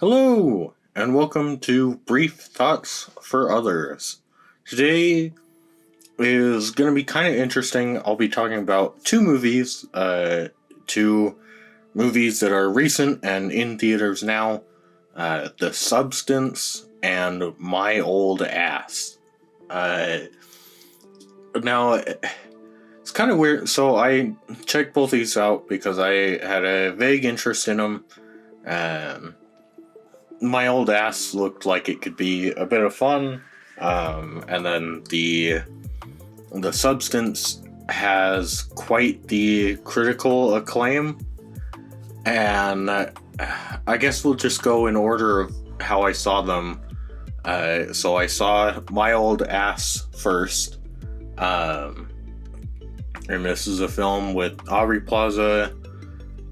Hello, and welcome to Brief Thoughts for Others. Today is going to be kind of interesting. I'll be talking about two movies that are recent and in theaters now. The Substance and My Old Ass. Now, it's kind of weird. So I checked both these out because I had a vague interest in them. My Old Ass looked like it could be a bit of fun, and then the Substance has quite the critical acclaim, and I guess we'll just go in order of how I saw them. So I saw My Old Ass first, and this is a film with Aubrey Plaza,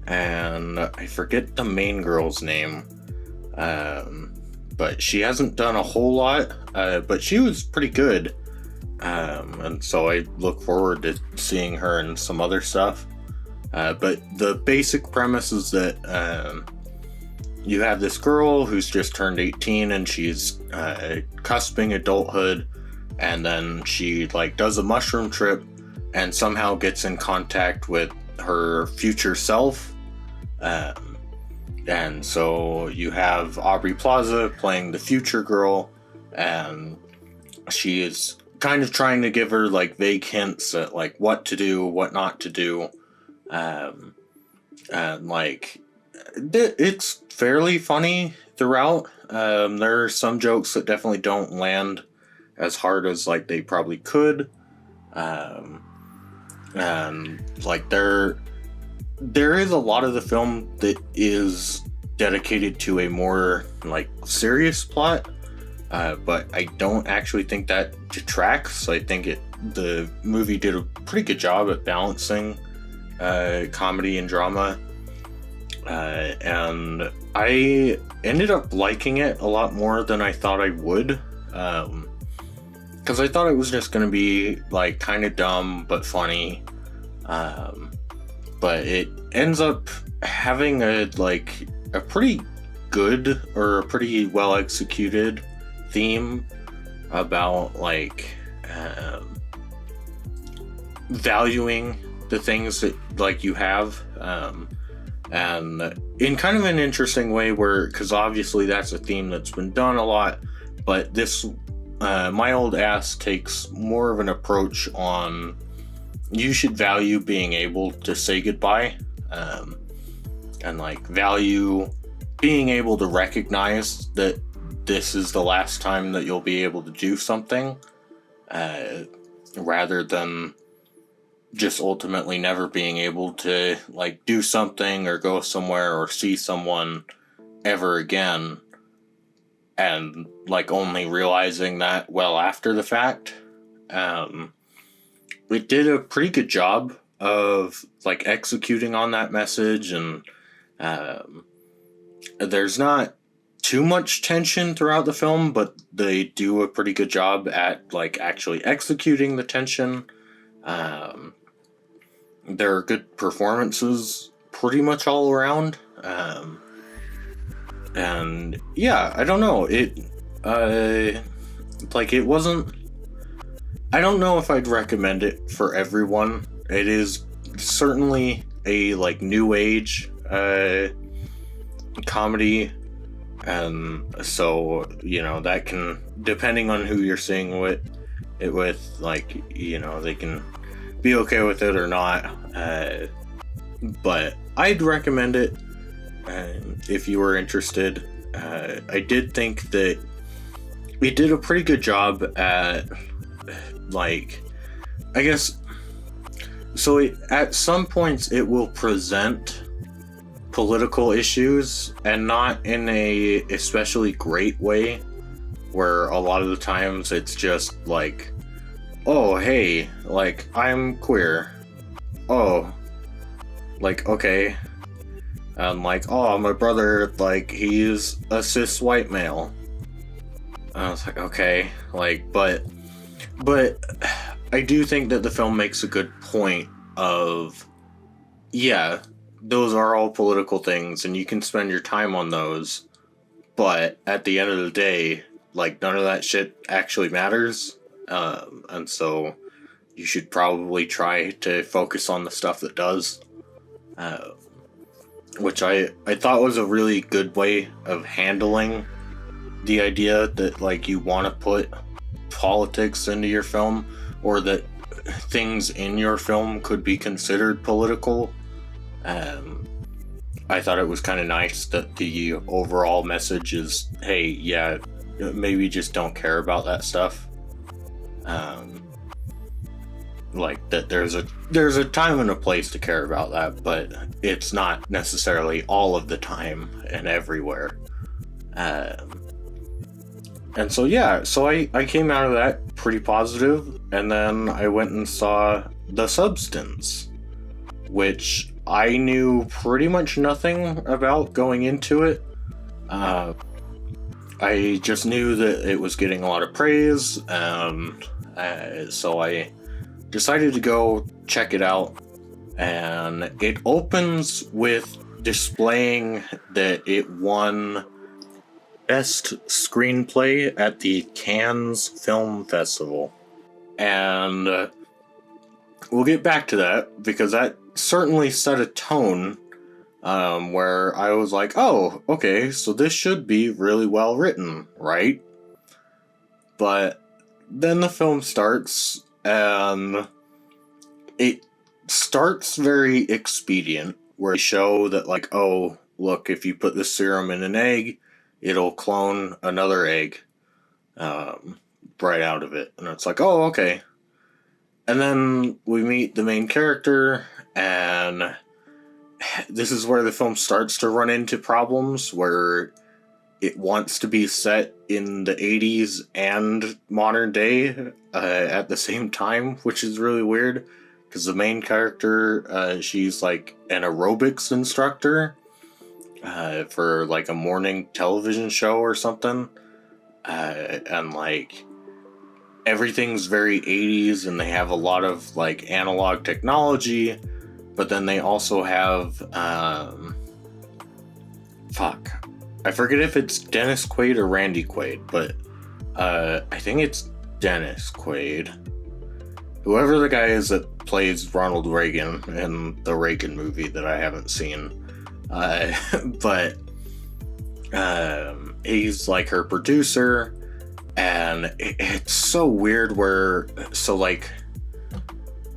and I forget the main girl's name. But she hasn't done a whole lot, but she was pretty good, and so I look forward to seeing her in some other stuff. But the basic premise is that you have this girl who's just turned 18 and she's cusping adulthood, and then she does a mushroom trip and somehow gets in contact with her future self. And so you have Aubrey Plaza playing the future girl, and she is kind of trying to give her vague hints at what to do, what not to do. And it's fairly funny throughout. There are some jokes that definitely don't land as hard as they probably could. And there is a lot of the film that is dedicated to a more serious plot, but I don't actually think that detracts. I think the movie did a pretty good job at balancing comedy and drama, and I ended up liking it a lot more than I thought I would, because I thought it was just going to be kind of dumb but funny. But it ends up having a pretty good or a pretty well executed theme about valuing the things that you have, and in kind of an interesting way because obviously that's a theme that's been done a lot, but this My Old Ass takes more of an approach on you should value being able to say goodbye, and value being able to recognize that this is the last time that you'll be able to do something, rather than just ultimately never being able to do something or go somewhere or see someone ever again, and only realizing that well after the fact. It did a pretty good job of executing on that message, and there's not too much tension throughout the film, but they do a pretty good job at actually executing the tension. There are good performances pretty much all around, and yeah, I don't know, it wasn't. I don't know if I'd recommend it for everyone. It is certainly a new age comedy, and so that can, depending on who you're seeing it with, they can be okay with it or not. But I'd recommend it if you were interested. I did think that it did a pretty good job at I guess so at some points it will present political issues, and not in a especially great way, where a lot of the times it's just oh hey, I'm queer, oh okay, and oh, my brother, he's a cis white male. I was okay, but I do think that the film makes a good point of, yeah, those are all political things and you can spend your time on those, but at the end of the day, like, none of that shit actually matters. And so you should probably try to focus on the stuff that does. Uh, which I thought was a really good way of handling the idea that, like, you want to put politics into your film, or that things in your film could be considered political. I thought it was kind of nice that the overall message is, hey, yeah, maybe just don't care about that stuff. Like, that there's a time and a place to care about that, but it's not necessarily all of the time and everywhere. And so, yeah, so I came out of that pretty positive, and then I went and saw The Substance, which I knew pretty much nothing about going into it. I just knew that it was getting a lot of praise, and so I decided to go check it out. And it opens with displaying that it won Best Screenplay at the Cannes Film Festival. And we'll get back to that, because that certainly set a tone where I was like, oh, okay, so this should be really well written, right? But then the film starts, and it starts very expedient, where they show that, like, oh, look, if you put this serum in an egg, it'll clone another egg right out of it. And it's like, oh, okay. And then we meet the main character, and this is where the film starts to run into problems, where it wants to be set in the 80s and modern day at the same time, which is really weird, because the main character, she's like an aerobics instructor for like a morning television show or something, and like everything's very 80s, and they have a lot of like analog technology, but then they also have I forget if it's Dennis Quaid or Randy Quaid, but I think it's Dennis Quaid. Whoever the guy is that plays Ronald Reagan in the Reagan movie that I haven't seen. But he's like her producer, and it's so weird where, so like,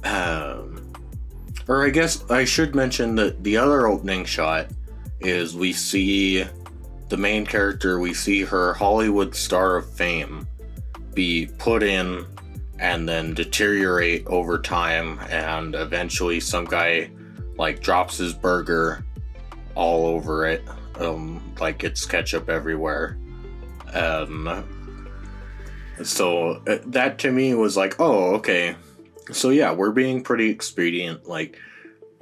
or I guess I should mention that the other opening shot is we see the main character, we see her Hollywood star of fame be put in and then deteriorate over time, and eventually some guy like drops his burger all over it, like it's ketchup everywhere. So that to me was like, oh, okay. So yeah, we're being pretty expedient. Like,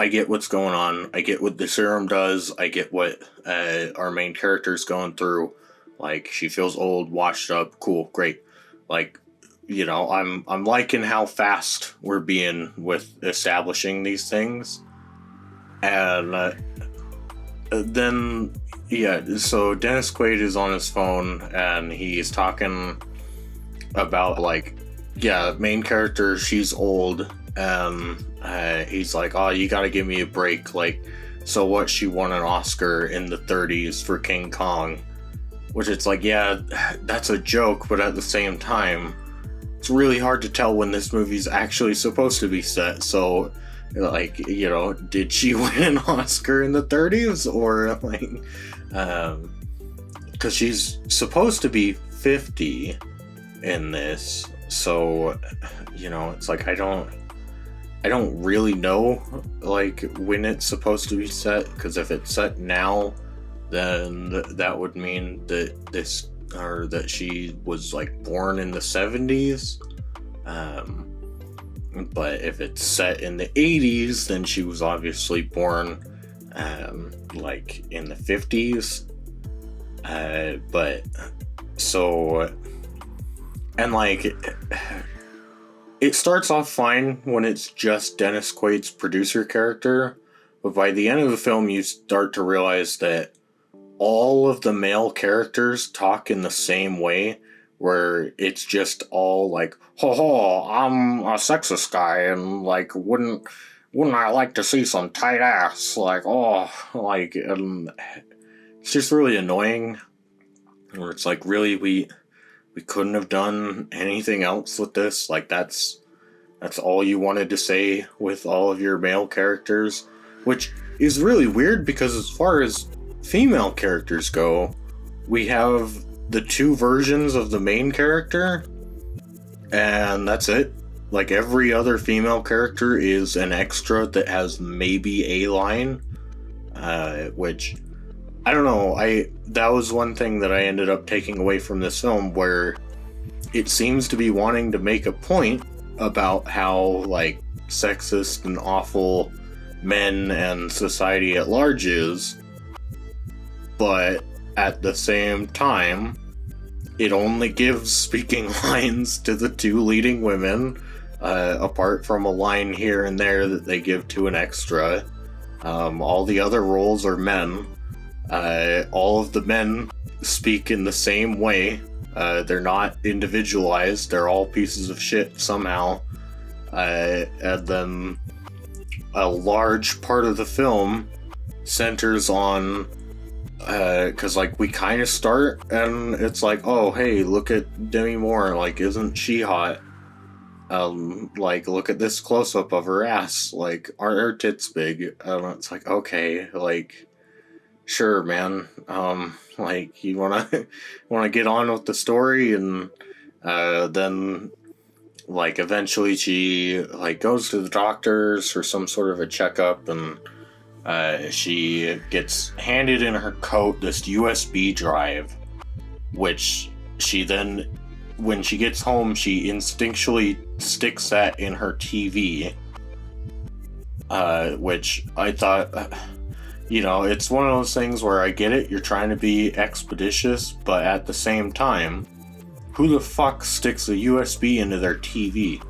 I get what's going on. I get what the serum does. I get what our main character's going through. Like, she feels old, washed up. Cool, great. Like, you know, I'm liking how fast we're being with establishing these things. And then, yeah, so Dennis Quaid is on his phone, and he's talking about, like, yeah, main character, she's old, and he's like, oh, you gotta give me a break. Like, so what, she won an Oscar in the 30s for King Kong, which it's like, yeah, that's a joke, but at the same time, it's really hard to tell when this movie's actually supposed to be set. So, like, you know, did she win an Oscar in the 30s, or like, because she's supposed to be 50 in this, so, you know, it's like, I don't really know, like, when it's supposed to be set, because if it's set now, then that would mean that that she was, like, born in the 70s, but if it's set in the 80s, then she was obviously born, like, in the 50s, but, so, and, like, it starts off fine when it's just Dennis Quaid's producer character, but by the end of the film, you start to realize that all of the male characters talk in the same way, where it's just all like, ho ho, I'm a sexist guy, and like, wouldn't I like to see some tight ass? Like, oh, like, it's just really annoying. Where it's like, really, we couldn't have done anything else with this. Like, that's all you wanted to say with all of your male characters, which is really weird because as far as female characters go, we have the two versions of the main character, and that's it. Like, every other female character is an extra that has maybe a line, which, I don't know, that was one thing that I ended up taking away from this film, where it seems to be wanting to make a point about how, like, sexist and awful men and society at large is, but at the same time, it only gives speaking lines to the two leading women, apart from a line here and there that they give to an extra. All the other roles are men. All of the men speak in the same way. They're not individualized. They're all pieces of shit somehow. And then a large part of the film centers on, because like we kind of start and it's like, oh hey, look at Demi Moore, like isn't she hot? Like look at this close up of her ass, like are her tits big? It's like, okay, like sure man, like you wanna get on with the story, and then like eventually she like goes to the doctors for some sort of a checkup, and she gets handed in her coat this USB drive, which she then, when she gets home, she instinctually sticks that in her TV, which I thought, you know, it's one of those things where I get it, you're trying to be expeditious, but at the same time, who the fuck sticks a USB into their TV?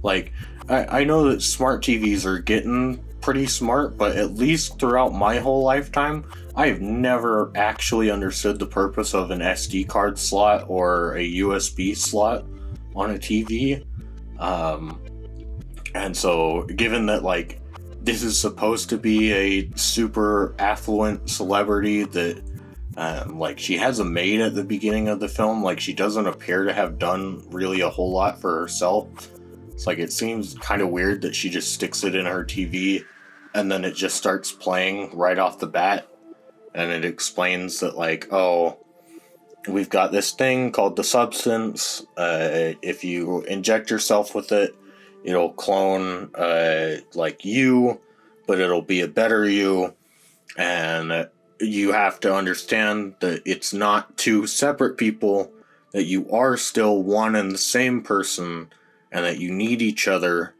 Like, I know that smart TVs are getting pretty smart, but at least throughout my whole lifetime, I've never actually understood the purpose of an SD card slot or a USB slot on a TV. And so, given that, like, this is supposed to be a super affluent celebrity that, like, she has a maid at the beginning of the film, like, she doesn't appear to have done really a whole lot for herself. It's like, it seems kind of weird that she just sticks it in her TV and then it just starts playing right off the bat. And it explains that, like, oh, we've got this thing called the Substance. If you inject yourself with it, it'll clone, like you, but it'll be a better you. And you have to understand that it's not two separate people, that you are still one and the same person, and that you need each other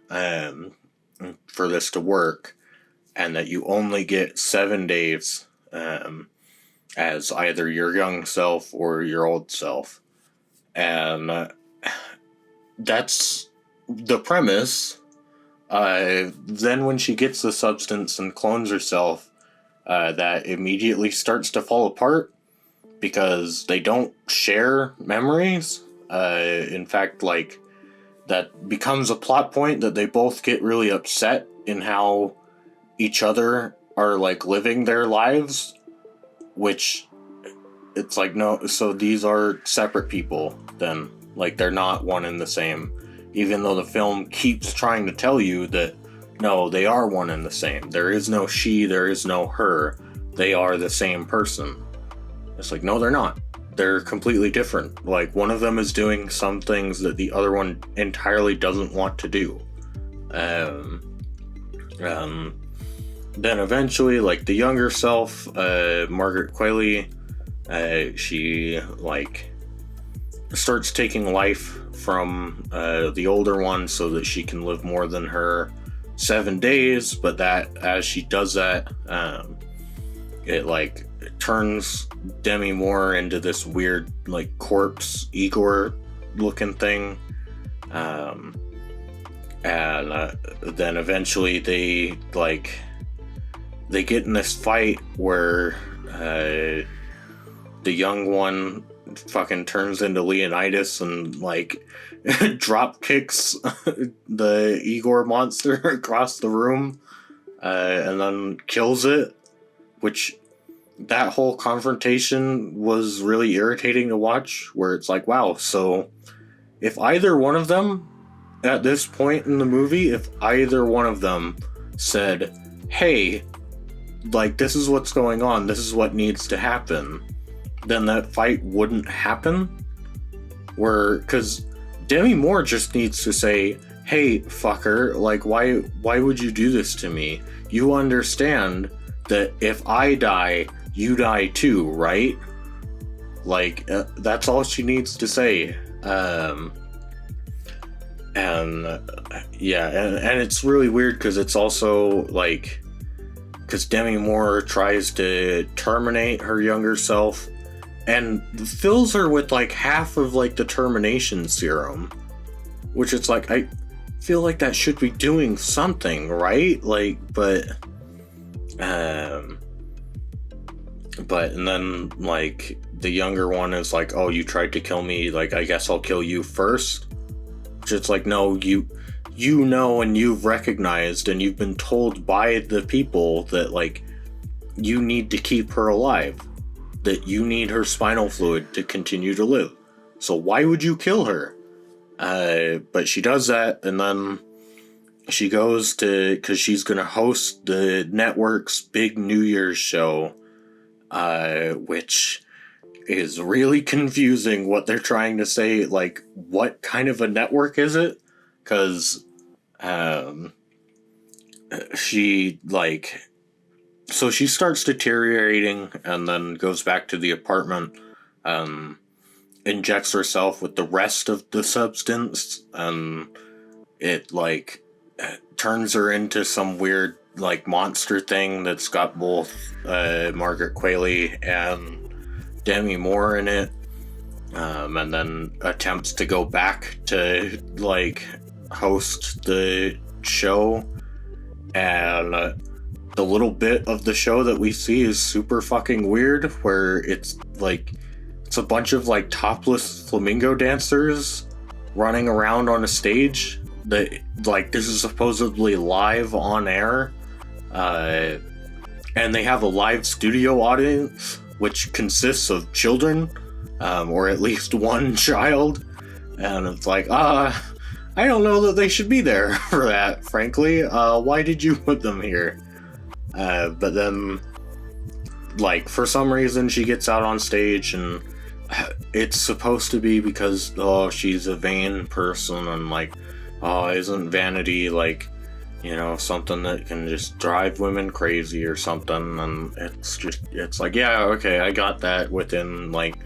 for this to work, and that you only get 7 days as either your young self or your old self. And that's the premise. Then when she gets the substance and clones herself, that immediately starts to fall apart because they don't share memories. In fact, like, that becomes a plot point that they both get really upset in how each other are, like, living their lives, which it's like, no, so these are separate people then. Like, they're not one and the same, even though the film keeps trying to tell you that no, they are one and the same. There is no she, there is no her. They are the same person. It's like, no, they're not. They're completely different. Like, one of them is doing some things that the other one entirely doesn't want to do. Then eventually, like, the younger self, Margaret Qualley, she, like, starts taking life from the older one so that she can live more than her 7 days, but that, as she does that, it, like, turns Demi Moore into this weird, like, corpse Igor looking thing. And then eventually they get in this fight where The young one fucking turns into Leonidas and like drop kicks the Igor monster across the room, and then kills it, which that whole confrontation was really irritating to watch, where it's like, wow, so if either one of them at this point in the movie, if either one of them said, hey, like, this is what's going on, this is what needs to happen, then that fight wouldn't happen. Because Demi Moore just needs to say, hey, fucker, like, why would you do this to me? You understand that if I die, you die too, right? Like, that's all she needs to say. Yeah, and it's really weird because it's also like, because Demi Moore tries to terminate her younger self and fills her with like half of like the termination serum, which it's like, I feel like that should be doing something, right? Like, but and then like the younger one is like, oh, you tried to kill me, like, I guess I'll kill you first. Which it's like, no, you know, and you've recognized and you've been told by the people that like you need to keep her alive, that you need her spinal fluid to continue to live. So why would you kill her? But she does that, and then she goes because she's gonna host the network's big New Year's show, which is really confusing what they're trying to say. Like, what kind of a network is it? Because she like, so she starts deteriorating and then goes back to the apartment, injects herself with the rest of the substance, and it like turns her into some weird like monster thing that's got both Margaret Qualley and Demi Moore in it, and then attempts to go back to like host the show, and the little bit of the show that we see is super fucking weird, where it's like, it's a bunch of like topless flamingo dancers running around on a stage that like, this is supposedly live on air, and they have a live studio audience which consists of children, or at least one child, and it's like, I don't know that they should be there for that, frankly. Why did you put them here? But then, like, for some reason she gets out on stage, and it's supposed to be because, oh, she's a vain person, and like, oh, isn't vanity like, you know, something that can just drive women crazy or something? And it's like, yeah, okay, I got that within like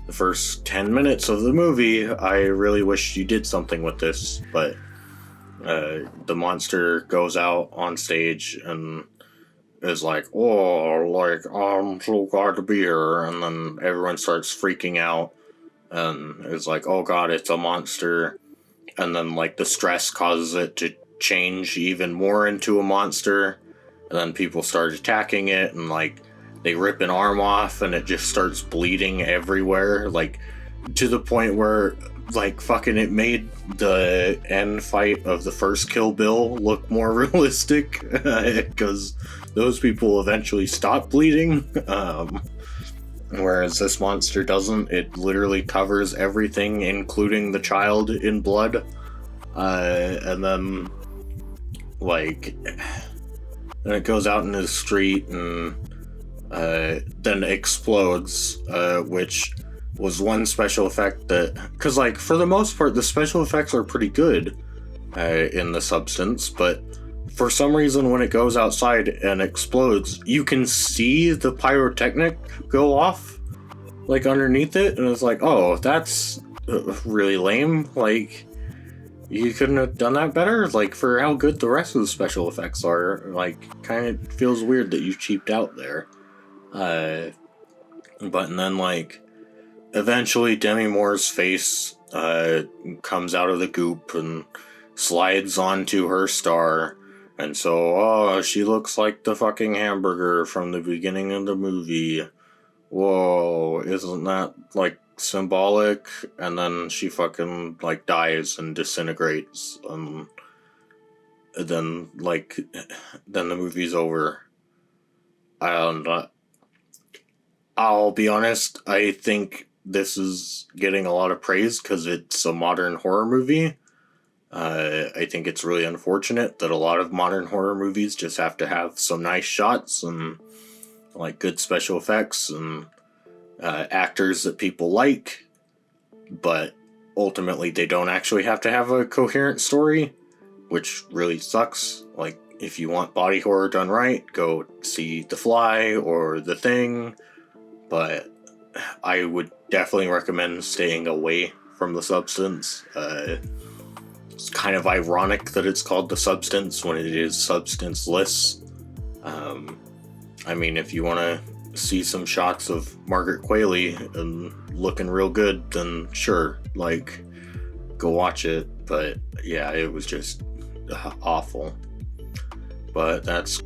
the first 10 minutes of the movie. I really wish you did something with this. But the monster goes out on stage and is like, oh, like, I'm so glad to be here. And then everyone starts freaking out and it's like, oh god, it's a monster. And then like the stress causes it to change even more into a monster, and then people start attacking it, and like they rip an arm off and it just starts bleeding everywhere, like to the point where like fucking it made the end fight of the first Kill Bill look more realistic, because those people eventually stop bleeding, whereas this monster doesn't. It literally covers everything, including the child, in blood. And then like, then it goes out into the street and then explodes, which was one special effect that, because like for the most part the special effects are pretty good in the Substance, but for some reason when it goes outside and explodes, you can see the pyrotechnic go off like underneath it, and it's like, oh, that's really lame. Like, you couldn't have done that better? Like, for how good the rest of the special effects are, like, kind of feels weird that you cheaped out there. But and then, like, eventually Demi Moore's face comes out of the goop and slides onto her star, And so, oh, she looks like the fucking hamburger from the beginning of the movie. Whoa, isn't that, like, symbolic? And then she fucking, like, dies and disintegrates. Then, like, then the movie's over. And I'll be honest, I think this is getting a lot of praise because it's a modern horror movie. I think it's really unfortunate that a lot of modern horror movies just have to have some nice shots and like good special effects and actors that people like, but ultimately they don't actually have to have a coherent story, which really sucks. Like, if you want body horror done right, go see The Fly or The Thing, but I would definitely recommend staying away from The Substance. It's kind of ironic that it's called The Substance when it is substanceless. I mean, if you want to see some shots of Margaret Qualley and looking real good, then sure, like, go watch it. But yeah, it was just awful. But that's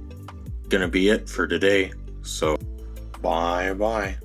gonna be it for today. So, bye bye.